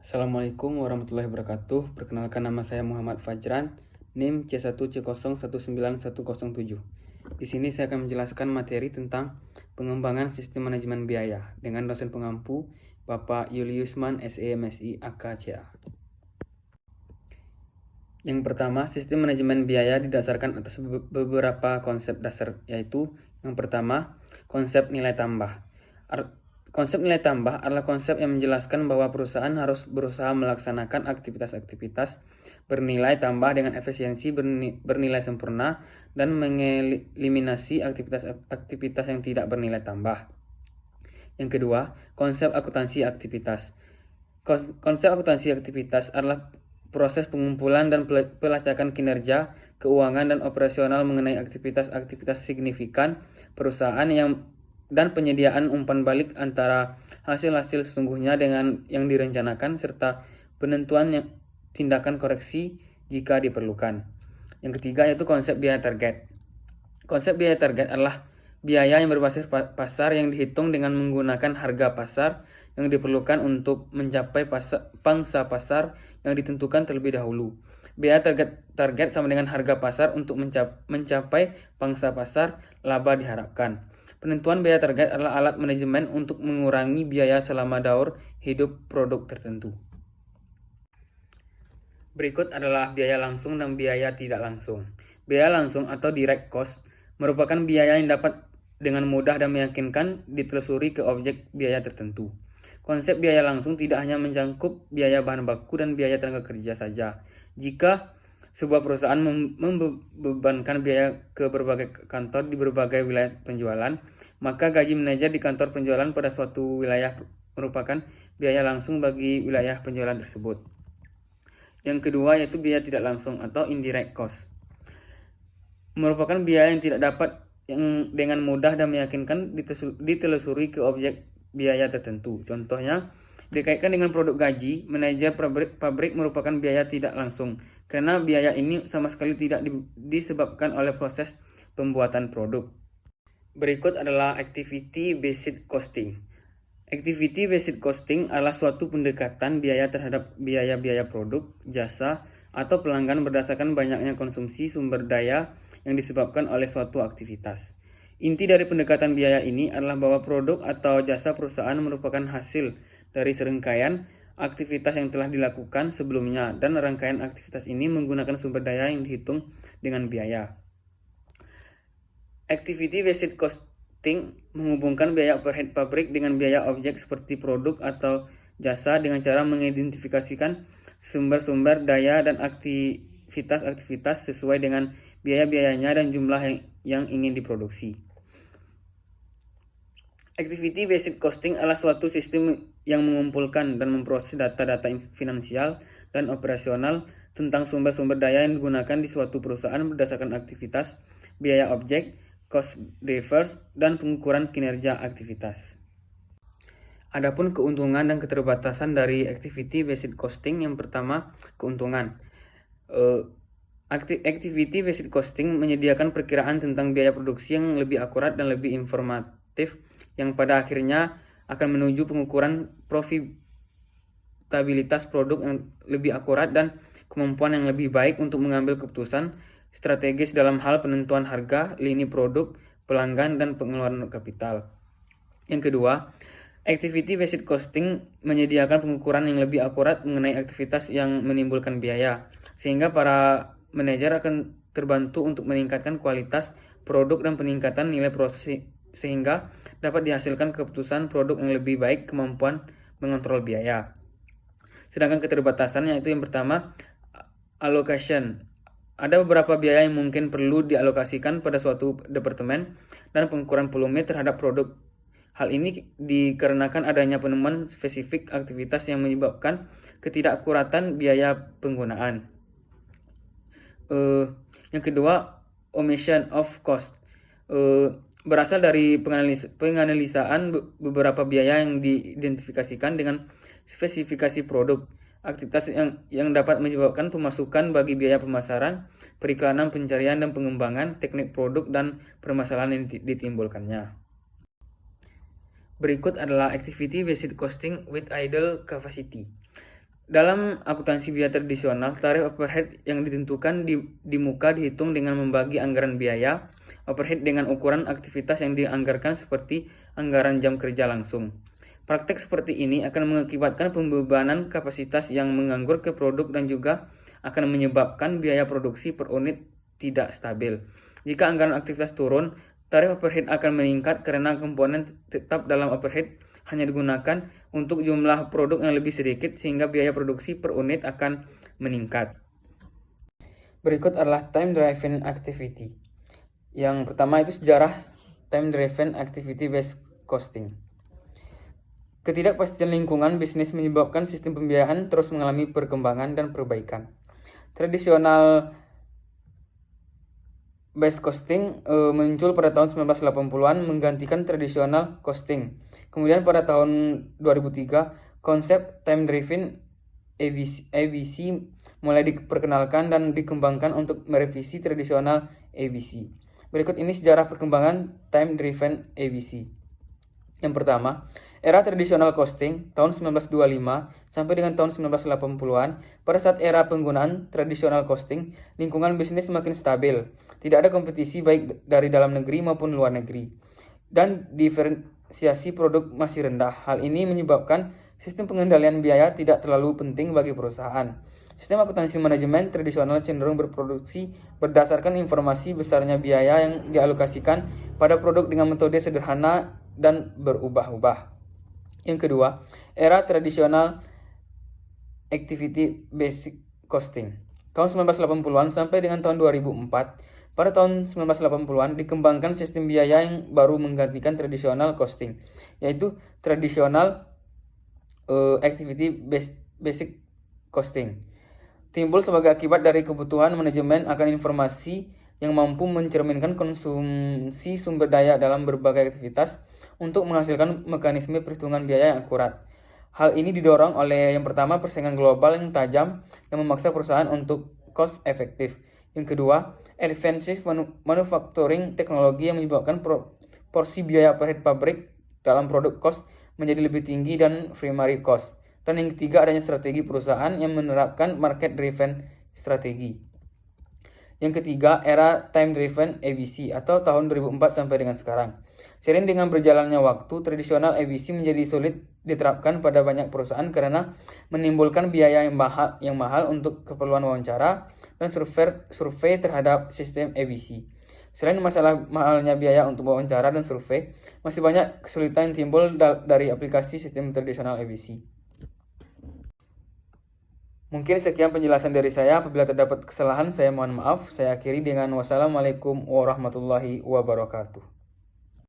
Assalamualaikum warahmatullahi wabarakatuh. Perkenalkan, nama saya Muhammad Fajran, NIM C1C019107. Di sini saya akan menjelaskan materi tentang pengembangan sistem manajemen biaya dengan dosen pengampu Bapak Yuliusman SE MSI AKCA. Yang pertama, sistem manajemen biaya didasarkan atas beberapa konsep dasar, yaitu yang pertama, konsep nilai tambah. Konsep nilai tambah adalah konsep yang menjelaskan bahwa perusahaan harus berusaha melaksanakan aktivitas-aktivitas bernilai tambah dengan efisiensi bernilai sempurna dan mengeliminasi aktivitas-aktivitas yang tidak bernilai tambah. Yang kedua, konsep akuntansi aktivitas. Konsep akuntansi aktivitas adalah proses pengumpulan dan pelacakan kinerja, keuangan, dan operasional mengenai aktivitas-aktivitas signifikan perusahaan dan penyediaan umpan balik antara hasil-hasil sesungguhnya dengan yang direncanakan serta penentuan tindakan koreksi jika diperlukan. Yang ketiga yaitu konsep biaya target. Konsep biaya target adalah biaya yang berbasis pasar yang dihitung dengan menggunakan harga pasar yang diperlukan untuk mencapai pangsa pasar yang ditentukan terlebih dahulu. Biaya target sama dengan harga pasar untuk mencapai pangsa pasar laba diharapkan. Penentuan biaya target adalah alat manajemen untuk mengurangi biaya selama daur hidup produk tertentu. Berikut adalah biaya langsung dan biaya tidak langsung. Biaya langsung atau direct cost merupakan biaya yang dapat dengan mudah dan meyakinkan ditelusuri ke objek biaya tertentu. Konsep biaya langsung tidak hanya mencakup biaya bahan baku dan biaya tenaga kerja saja. Jika sebuah perusahaan membebankan biaya ke berbagai kantor di berbagai wilayah penjualan, maka gaji manajer di kantor penjualan pada suatu wilayah merupakan biaya langsung bagi wilayah penjualan tersebut. Yang kedua yaitu biaya tidak langsung atau indirect cost. Merupakan biaya yang tidak dapat dengan mudah dan meyakinkan ditelusuri ke objek biaya tertentu. Contohnya, dikaitkan dengan produk gaji, manajer pabrik merupakan biaya tidak langsung, karena biaya ini sama sekali tidak disebabkan oleh proses pembuatan produk. Berikut adalah activity based costing. Activity based costing adalah suatu pendekatan biaya terhadap biaya-biaya produk, jasa, atau pelanggan berdasarkan banyaknya konsumsi sumber daya yang disebabkan oleh suatu aktivitas. Inti dari pendekatan biaya ini adalah bahwa produk atau jasa perusahaan merupakan hasil dari serangkaian aktivitas yang telah dilakukan sebelumnya dan rangkaian aktivitas ini menggunakan sumber daya yang dihitung dengan biaya. Activity based costing menghubungkan biaya overhead pabrik dengan biaya objek seperti produk atau jasa dengan cara mengidentifikasikan sumber-sumber daya dan aktivitas-aktivitas sesuai dengan biaya-biayanya dan jumlah yang ingin diproduksi. Activity based costing adalah suatu sistem yang mengumpulkan dan memproses data-data finansial dan operasional tentang sumber-sumber daya yang digunakan di suatu perusahaan berdasarkan aktivitas, biaya objek, cost drivers, dan pengukuran kinerja aktivitas. Adapun keuntungan dan keterbatasan dari activity based costing, yang pertama, keuntungan. Activity based costing menyediakan perkiraan tentang biaya produksi yang lebih akurat dan lebih informatif yang pada akhirnya akan menuju pengukuran profitabilitas produk yang lebih akurat dan kemampuan yang lebih baik untuk mengambil keputusan strategis dalam hal penentuan harga, lini produk, pelanggan, dan pengeluaran kapital. Yang kedua, activity based costing menyediakan pengukuran yang lebih akurat mengenai aktivitas yang menimbulkan biaya, sehingga para manajer akan terbantu untuk meningkatkan kualitas produk dan peningkatan nilai proses sehingga dapat dihasilkan keputusan produk yang lebih baik, kemampuan mengontrol biaya. Sedangkan keterbatasannya itu yang pertama, allocation. Ada beberapa biaya yang mungkin perlu dialokasikan pada suatu departemen dan pengukuran volume terhadap produk. Hal ini dikarenakan adanya penemuan spesifik aktivitas yang menyebabkan ketidakakuratan biaya penggunaan. Yang kedua, omission of cost. Berasal dari penganalisaan beberapa biaya yang diidentifikasikan dengan spesifikasi produk, aktivitas yang dapat menyebabkan pemasukan bagi biaya pemasaran, periklanan, pencarian dan pengembangan, teknik produk, dan permasalahan yang ditimbulkannya. Berikut adalah activity based costing with idle capacity. Dalam akuntansi biaya tradisional, tarif overhead yang ditentukan di muka dihitung dengan membagi anggaran biaya overhead dengan ukuran aktivitas yang dianggarkan seperti anggaran jam kerja langsung. Praktek seperti ini akan mengakibatkan pembebanan kapasitas yang menganggur ke produk dan juga akan menyebabkan biaya produksi per unit tidak stabil. Jika anggaran aktivitas turun, tarif overhead akan meningkat karena komponen tetap dalam overhead hanya digunakan untuk jumlah produk yang lebih sedikit sehingga biaya produksi per unit akan meningkat. Berikut adalah time driven activity. Yang pertama itu sejarah time driven activity based costing. Ketidakpastian lingkungan bisnis menyebabkan sistem pembiayaan terus mengalami perkembangan dan perbaikan. Tradisional based costing muncul pada tahun 1980-an menggantikan tradisional costing. Kemudian pada tahun 2003, konsep time driven ABC mulai diperkenalkan dan dikembangkan untuk merevisi tradisional ABC. Berikut ini sejarah perkembangan time driven ABC. Yang pertama, era tradisional costing tahun 1925 sampai dengan tahun 1980-an. Pada saat era penggunaan tradisional costing, lingkungan bisnis semakin stabil. Tidak ada kompetisi baik dari dalam negeri maupun luar negeri. Dan diferensiasi produk masih rendah. Hal ini menyebabkan sistem pengendalian biaya tidak terlalu penting bagi perusahaan. Sistem akuntansi manajemen tradisional cenderung berproduksi berdasarkan informasi besarnya biaya yang dialokasikan pada produk dengan metode sederhana dan berubah-ubah. Yang kedua, era tradisional activity basic costing. Tahun 1980-an sampai dengan tahun 2004. Pada tahun 1980-an dikembangkan sistem biaya yang baru menggantikan tradisional costing, yaitu tradisional activity basic costing. Timbul sebagai akibat dari kebutuhan manajemen akan informasi yang mampu mencerminkan konsumsi sumber daya dalam berbagai aktivitas untuk menghasilkan mekanisme perhitungan biaya yang akurat. Hal ini didorong oleh yang pertama persaingan global yang tajam yang memaksa perusahaan untuk cost efektif. Yang kedua, advanced manufacturing teknologi yang menyebabkan porsi biaya overhead pabrik dalam produk cost menjadi lebih tinggi dan primary cost. Dan yang ketiga, adanya strategi perusahaan yang menerapkan market driven strategi. Yang ketiga, era time driven ABC atau tahun 2004 sampai dengan sekarang. Seiring dengan berjalannya waktu, tradisional ABC menjadi sulit diterapkan pada banyak perusahaan karena menimbulkan biaya yang mahal untuk keperluan wawancara dan survei terhadap sistem ABC. Selain masalah mahalnya biaya untuk wawancara dan survei, masih banyak kesulitan yang timbul dari aplikasi sistem tradisional ABC. Mungkin sekian penjelasan dari saya. Apabila terdapat kesalahan, saya mohon maaf. Saya akhiri dengan wassalamualaikum warahmatullahi wabarakatuh.